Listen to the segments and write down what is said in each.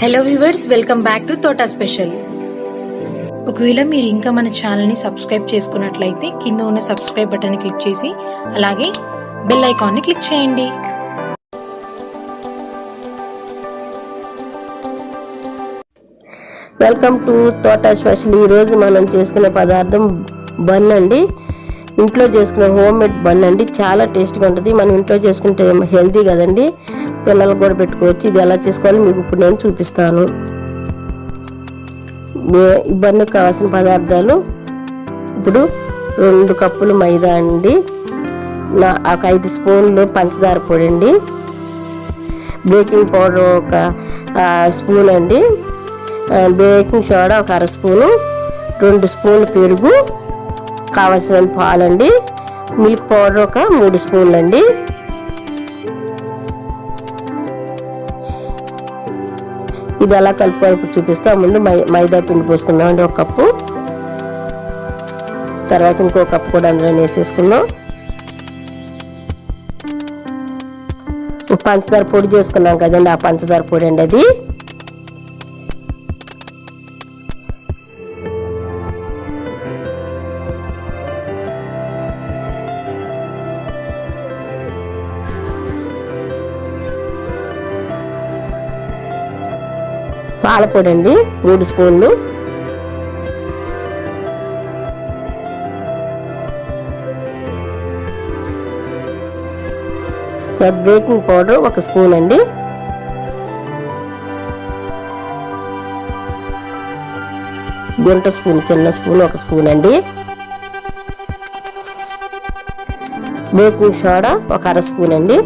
Hello viewers, welcome back to Thota special. ఒకవేళ మీరు ఇంకా మన ఛానల్ని సబ్స్క్రైబ్ చేసుకున్నట్లయితే కింద ఉన్న సబ్స్క్రైబ్ బటన్ క్లిక్ చేసి అలాగే బెల్ ఐకాన్ని క్లిక్ చేయండి. Welcome to Thota special. ఈరోజు మనం చేసుకునే పదార్థం బన్ అండి. ఇంట్లో చేసుకునే హోమ్ మేడ్ బన్ అండి. చాలా టేస్ట్గా ఉంటుంది. మనం ఇంట్లో చేసుకుంటే హెల్తీ కదండి, పిల్లలకు కూడా పెట్టుకోవచ్చు. ఇది ఎలా చేసుకోవాలో మీకు ఇప్పుడు నేను చూపిస్తాను. ఈ బన్నుకు కావాల్సిన పదార్థాలు ఇప్పుడు 2 కప్పులు మైదా అండి, ఒక 5 స్పూన్లు పంచదార పొడి అండి, బేకింగ్ పౌడర్ ఒక స్పూన్ అండి, బేకింగ్ సోడా ఒక 1/2 స్పూను, 2 స్పూన్లు పెరుగు, కావాల్సిన పాలండి, మిల్క్ పౌడర్ ఒక 3 స్పూన్లు అండి. ఇది ఎలా కలుపుకోవాలి ఇప్పుడు చూపిస్తా. ముందు మైదా పిండి పోసుకుందాం అండి, 1 కప్పు. తర్వాత ఇంకో కప్పు కూడా అందులో వేసేసుకుందాం. పంచదార పొడి చేసుకున్నాం కదండి, ఆ పంచదార పొడి అండి అది. పాలపొడి అండి 3 స్పూన్లు, బేకింగ్ పౌడర్ 1 స్పూన్ అండి, గుంట స్పూన్ చిన్న స్పూన్ 1 స్పూన్ అండి, బేకింగ్ సోడా ఒక 1/2 స్పూన్ అండి,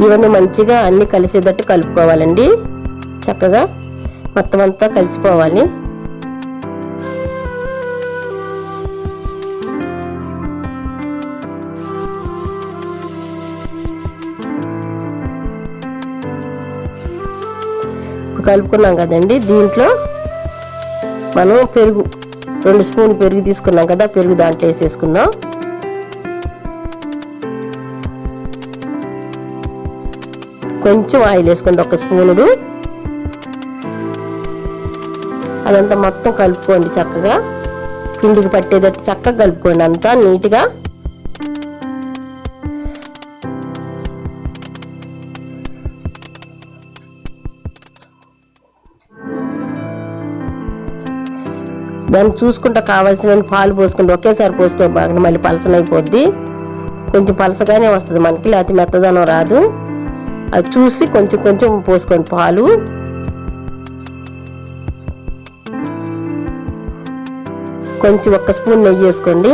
ఇవన్నీ మంచిగా అన్ని కలిసేటట్టు కలుపుకోవాలండి. చక్కగా మొత్తం అంతా కలిసిపోవాలి. కలుపుకున్నాం కదండి, దీంట్లో మనం పెరుగు 2 స్పూన్లు పెరుగు తీసుకున్నాం కదా, పెరుగు దాంట్లో వేసేసుకుందాం. కొంచెం ఆయిల్ వేసుకోండి, 1 స్పూనుడు. అదంతా మొత్తం కలుపుకోండి. చక్కగా పిండికి పట్టేటట్టు చక్కగా కలుపుకోండి అంతా నీట్గా. దాన్ని చూసుకుంటా కావాల్సిన పాలు పోసుకోండి. ఒకేసారి పోసుకోబాకండి, మళ్ళీ పలసనైపోద్ది. కొంచెం పలసగానే వస్తుంది మనకి, లేకపోతే మెత్తదనం రాదు. అది చూసి కొంచెం కొంచెం పోసుకోండి పాలు. కొంచెం 1 స్పూన్ నెయ్యి వేసుకోండి.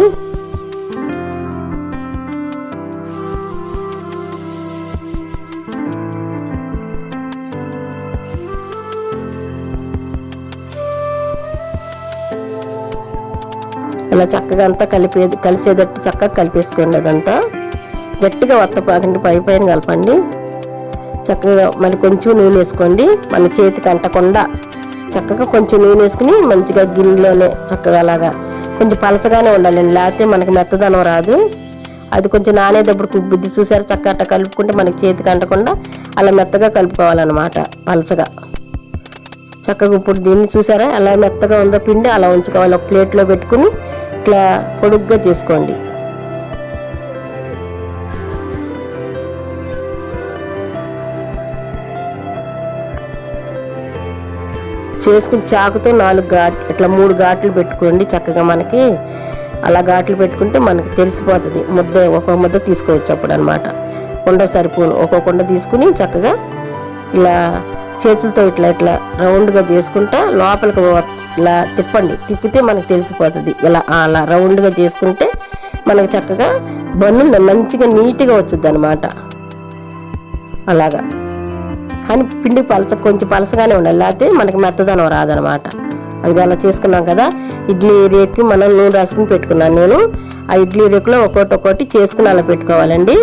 అలా చక్కగా అంతా కలిసేటట్టు చక్కగా కలిపేసుకోండి. అదంతా గట్టిగా వత్తపాకండి, పైన కలపండి. చక్కగా మళ్ళీ కొంచెం నూనె వేసుకోండి, మన చేతికి అంటకుండా చక్కగా కొంచెం నూనె వేసుకుని మంచిగా గిన్నెలోనే చక్కగా అలాగా కొంచెం పలసగానే ఉండాలండి, లేకపోతే మనకి మెత్తదనం రాదు. అది కొంచెం నానేటప్పుడు కుబ్బుద్ది. చూసారు, చక్కగా అట్ట కలుపుకుంటే మనకి చేతికి అంటకుండా అలా మెత్తగా కలుపుకోవాలన్నమాట, పలసగా. చక్కగా ఇప్పుడు దీన్ని చూసారా ఎలా మెత్తగా ఉందో పిండి, అలా ఉంచుకోవాలి. ఒక ప్లేట్లో పెట్టుకుని ఇట్లా పొడుగ్గా చేసుకోండి. చేసుకుని చాకుతో 4 ఘాట్లు ఇట్లా 3 ఘాట్లు పెట్టుకోండి. చక్కగా మనకి అలా ఘాట్లు పెట్టుకుంటే మనకి తెలిసిపోతుంది. ఒక ముద్ద తీసుకోవచ్చు అప్పుడు అనమాట. కుండ సరిపోను, ఒక్కొక్క కుండ తీసుకుని చక్కగా ఇలా చేతులతో ఇట్లా ఇట్లా రౌండ్గా చేసుకుంటా లోపలికి ఇలా తిప్పండి. తిప్పితే మనకు తెలిసిపోతుంది. ఇలా అలా రౌండ్గా చేసుకుంటే మనకు చక్కగా బన్ను మంచిగా నీట్గా వచ్చుద్ది అనమాట. అలాగా కానీ పిండి కొంచెం పలసగానే ఉండాలి, లేకపోతే మనకి మెత్తదనం రాదనమాట. అది అలా చేసుకున్నాం కదా. ఇడ్లీ రేకు మనం నూనె రాసుకుని పెట్టుకున్నాను నేను. ఆ ఇడ్లీ రేకులో ఒక్కొక్కటి చేసుకుని అలా పెట్టుకోవాలండి.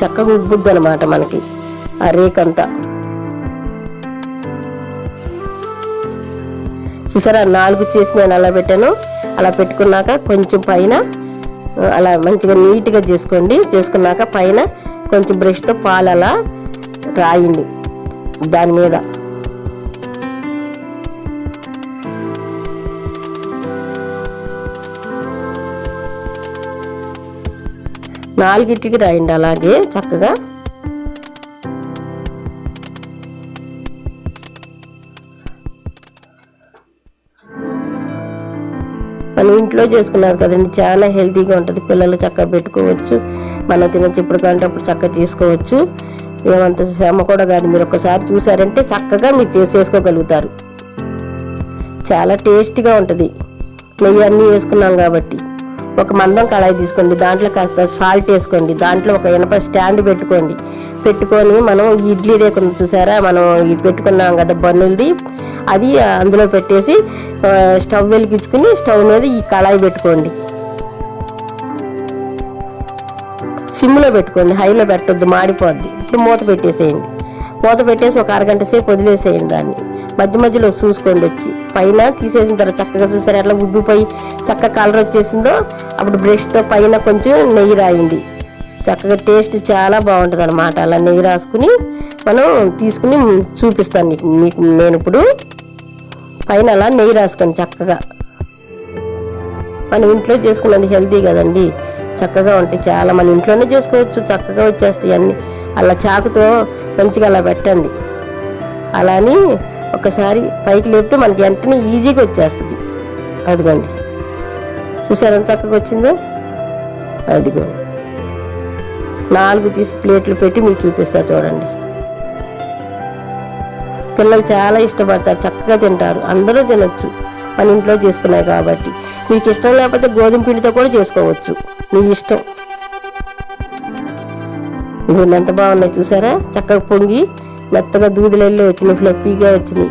చక్కగా ఉబ్బుద్ది అనమాట మనకి ఆ రేకంతా. చూసారా 4 చేసి నేను అలా పెట్టాను. అలా పెట్టుకున్నాక కొంచెం పైన అలా మంచిగా నీట్గా చేసుకున్నాక పైన కొంచెం బ్రష్తో పాలు అలా రాయండి దాని మీద. నాలుగిట్లకి రాయండి అలాగే చక్కగా. మనం ఇంట్లో చేసుకున్నారు కదండి, చాలా హెల్తీగా ఉంటుంది. పిల్లలు చక్కగా పెట్టుకోవచ్చు, మనం తినచ్చు, ఎప్పుడు కంటే అప్పుడు చక్కగా చేసుకోవచ్చు. ఏమంత శ్రమ కూడా కాదు. మీరు ఒక్కసారి చూసారంటే చక్కగా మీరు చేసేసుకోగలుగుతారు. చాలా టేస్టీగా ఉంటుంది. నెయ్యి అన్నీ వేసుకున్నాం కాబట్టి. ఒక మందం కళాయి తీసుకోండి, దాంట్లో కాస్త సాల్ట్ వేసుకోండి, దాంట్లో ఒక ఇనప స్టాండ్ పెట్టుకొని మనం ఇడ్లీ రేకు చూసారా, మనం ఇది పెట్టుకున్నాం కదా బన్నులది, అది అందులో పెట్టేసి స్టవ్ వెలిగించుకుని స్టవ్ మీద ఈ కళాయి పెట్టుకోండి. సిమ్లో పెట్టుకోండి, హైలో పెట్టొద్దు, మాడిపోద్ది. ఇప్పుడు మూత పెట్టేసి ఒక అరగంట సేపు వదిలేసేయండి. దాన్ని మధ్య మధ్యలో చూసుకోండి. వచ్చి పైన తీసేసిన తర్వాత చక్కగా చూసారు ఎట్లా ఉబ్బిపోయి చక్కగా కలర్ వచ్చేసిందో, అప్పుడు బ్రష్తో పైన కొంచెం నెయ్యి రాయండి. చక్కగా టేస్ట్ చాలా బాగుంటుంది అన్నమాట. అలా నెయ్యి రాసుకుని మనం తీసుకుని చూపిస్తాను మీకు. నేను ఇప్పుడు పైన అలా నెయ్యి రాసుకోండి చక్కగా. మనం ఇంట్లో చేసుకున్నది హెల్తీ కదండి, చక్కగా ఉంటాయి. చాలా మన ఇంట్లోనే చేసుకోవచ్చు, చక్కగా వచ్చేస్తాయి అన్నీ. అలా చాకుతో మంచిగా అలా పెట్టండి. అలా అని ఒకసారి పైకి లేపితే మనకి వెంటనే ఈజీగా వచ్చేస్తుంది. అదిగోండి చూసారా చక్కగా వచ్చిందో. అదిగోండి 4 తీసి ప్లేట్లు పెట్టి మీకు చూపిస్తా చూడండి. పిల్లలు చాలా ఇష్టపడతారు, చక్కగా తింటారు, అందరూ తినొచ్చు. మన ఇంట్లో చేసుకున్నాయి కాబట్టి. మీకు ఇష్టం లేకపోతే గోధుమ పిండితో కూడా చేసుకోవచ్చు, మీ ఇష్టం. ఇవన్నీ ఎంత బాగున్నాయి చూసారా, చక్కగా పొంగి మెత్తగా దూదులెళ్ళి వచ్చినాయి, ఫ్లఫీగా వచ్చినాయి.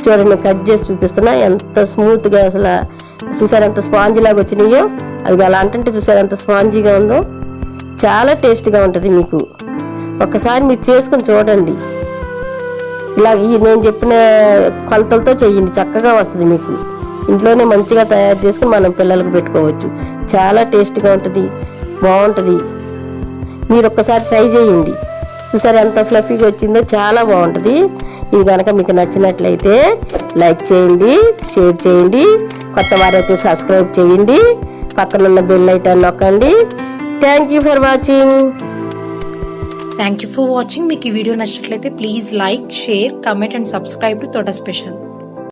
చూడండి కట్ చేసి చూపిస్తున్నా, ఎంత స్మూత్గా అసలు చూసారా, ఎంత స్పాంజీ లాగా వచ్చినాయో. అది అలా అంటే చూసారా ఎంత స్పాంజీగా ఉందో. చాలా టేస్ట్గా ఉంటుంది. మీకు ఒక్కసారి మీరు చేసుకుని చూడండి. ఇలా నేను చెప్పిన కొలతలతో చెయ్యండి, చక్కగా వస్తుంది మీకు. ఇంట్లోనే మంచిగా తయారు చేసుకుని మనం పిల్లలకు పెట్టుకోవచ్చు. చాలా టేస్ట్గా ఉంటుంది, బాగుంటుంది. మీరు ఒక్కసారి ట్రై చేయండి. చూసారు ఎంత ఫ్లఫీగా వచ్చిందో, చాలా బాగుంటుంది. ఇది కనుక మీకు నచ్చినట్లయితే లైక్ చేయండి, షేర్ చేయండి, కొత్త వారైతే సబ్స్క్రైబ్ చేయండి, పక్కనున్న బెల్ ఐకాన్ నొక్కండి. Thank you for watching. Thank you for watching. మీకు ఈ వీడియో నచ్చినట్లయితే please like, share, comment and subscribe to తోట స్పెషల్.